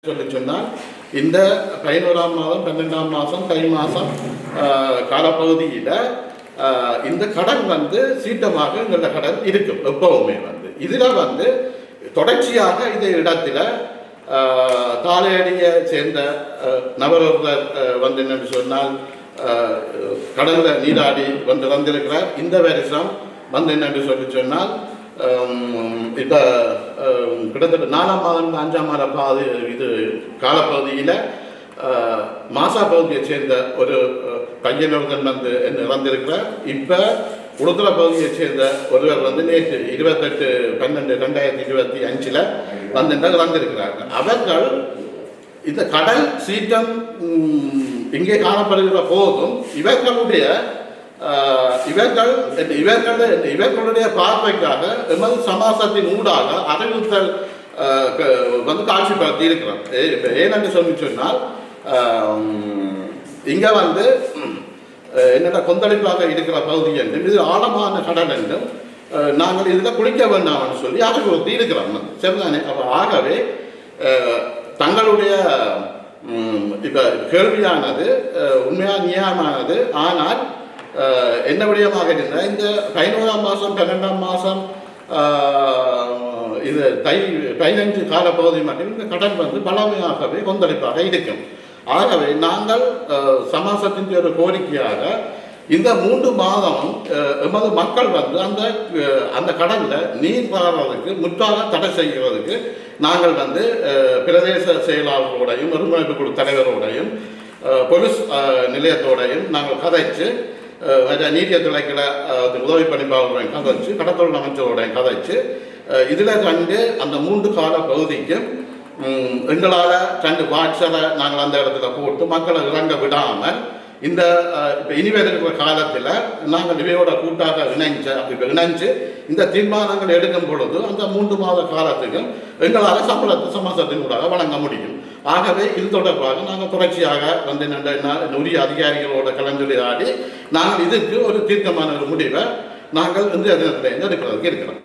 சொல்லி சொன்னால் இந்த 11ஆம் மாதம் 12ஆம் மாதம் தை மாதம் காலப்பகுதியில் இந்த கடன் சீட்டமாக எங்களோட கடன் இருக்கும் எப்பவுமே இதில் தொடர்ச்சியாக இந்த இடத்துல தாளையடியை சேர்ந்த நபரொருவர் என்னென்னு சொன்னால் கடலில் நீராடி வந்திருக்கிறார். இந்த வருஷம் என்னென்று சொன்னால் இப்போ கிட்டத்தட்ட 4ஆம் மாதம் 5ஆம் மாத இது காலப்பகுதியில் மாசா பகுதியை சேர்ந்த ஒரு பையனொருத்தன் இறந்திருக்கிறார். இப்போ உடுத்துற பகுதியை சேர்ந்த ஒருவர் நேற்று 28/12/2025 இறந்திருக்கிறார்கள். அவர்கள் இந்த கடல் சீற்றம் இங்கே காணப்படுகிற போதும் இவர்களுடைய பார்வைக்காக எமது சமாசத்தின் ஊடாக அறிவுறுத்தல் காட்சிப்படுத்தி இருக்கிறோம். ஏனென்று சொன்னால் இங்க என்னென்ன கொந்தளிப்பாக இருக்கிற பகுதி என்றும் இது ஆழமான கடல் என்றும் நாங்கள் இதில் குளிக்க வேண்டாம்னு சொல்லி அறிவுறுத்தி இருக்கிறோம். சரிதானே? ஆகவே தங்களுடைய இப்ப கேள்வியானது உண்மையான நியாயமானது. ஆனால் என்ன விடயமாக இருந்தால் இந்த 11ஆம் மாதம் 12ஆம் மாதம் இது தை 15 காலப்பகுதி மட்டும் இந்த கடன் பலமையாகவே கொந்தளிப்பாக இருக்கும். ஆகவே நாங்கள் சமாசத்தின் ஒரு கோரிக்கையாக இந்த 3 மாதமும் எமது மக்கள் அந்த கடல்ல நீர் பாடுறதுக்கு முற்றாக தடை செய்கிறதுக்கு நாங்கள் பிரதேச செயலாளர்களோடையும் ஒருங்கிணைப்பு குழு தலைவரோடையும் போலீஸ் நிலையத்தோடையும் நாங்கள் கதைச்சு நீதியத்துறைக்கிற உதவி பணிப்பாளர்களையும் கதைச்சு கடத்தொழில் அமைச்சரோடையும் கதைச்சு இதில் அந்த 3 கால பகுதிக்கும் எங்களால் 2 வாட்ஸரை நாங்கள் அந்த இடத்துல போட்டு மக்களை இறங்க விடாமல் இந்த இப்போ இனிமேல் இருக்கிற காலத்தில் நாங்கள் இவையோட கூட்டாக இணைஞ்சு இந்த தீர்மானங்கள் எடுக்கும் பொழுது அந்த 3 மாத காலத்துக்கும் எங்களால் சமாசத்தின் ஊடாக வழங்க முடியும். ஆகவே இது தொடர்பாக நாங்கள் தொடர்ச்சியாக உரிய அதிகாரிகளோட கலந்துரையாடி நாங்கள் இதுக்கு ஒரு தீர்க்கமான ஒரு முடிவை நாங்கள் இந்த தினத்தில் எடுக்கிறதுக்கு இருக்கிறோம்.